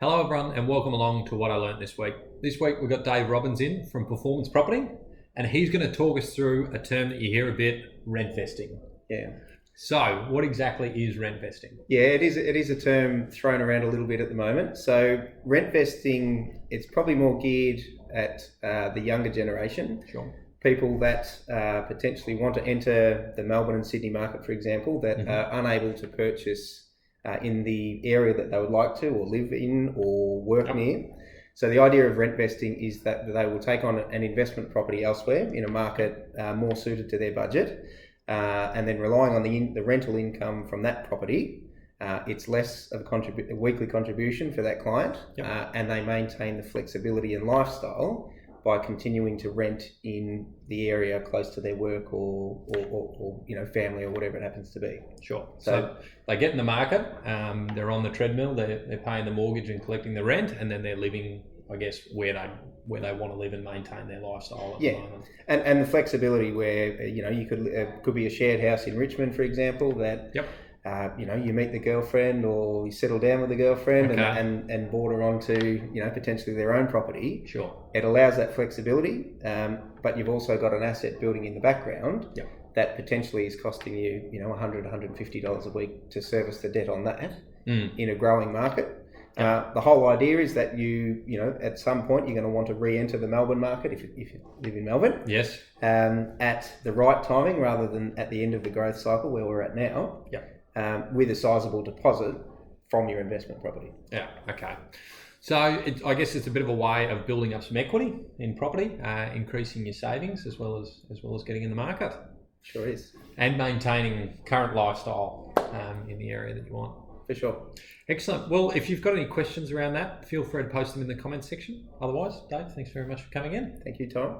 Hello everyone and welcome along to What I Learned This Week. This week we've got Dave Robbins in from Performance Property and he's going to talk us through a term that you hear a bit, rentvesting. Yeah. So what exactly is rentvesting? Yeah, it is a term thrown around a little bit at the moment. So rentvesting, it's probably more geared at the younger generation. Sure. People that potentially want to enter the Melbourne and Sydney market, for example, that are unable to purchase in the area that they would like to, or live in, or work near. So the idea of rentvesting is that they will take on an investment property elsewhere in a market more suited to their budget, and then relying on the rental income from that property. It's less of a weekly contribution for that client, and they maintain the flexibility and lifestyle by continuing to rent in the area close to their work or family or whatever it happens to be. Sure. So they get in the market, they're on the treadmill, they're paying the mortgage and collecting the rent, and then they're living, I guess, where they want to live and maintain their lifestyle at the moment. And the flexibility where you could be a shared house in Richmond, for example, that you meet the girlfriend or you settle down with the girlfriend and border onto potentially their own property. Sure. It allows that flexibility, but you've also got an asset building in the background that potentially is costing you $100, $150 a week to service the debt on that in a growing market. The whole idea is that you at some point you're going to want to re-enter the Melbourne market if you live in Melbourne. Yes. At the right timing rather than at the end of the growth cycle where we're at now. With a sizable deposit from your investment property. Yeah. Okay. So I guess it's a bit of a way of building up some equity in property, increasing your savings as well as getting in the market. Sure is. And maintaining current lifestyle in the area that you want. For sure. Excellent. Well, if you've got any questions around that, feel free to post them in the comments section. Otherwise, Dave, thanks very much for coming in. Thank you, Tom.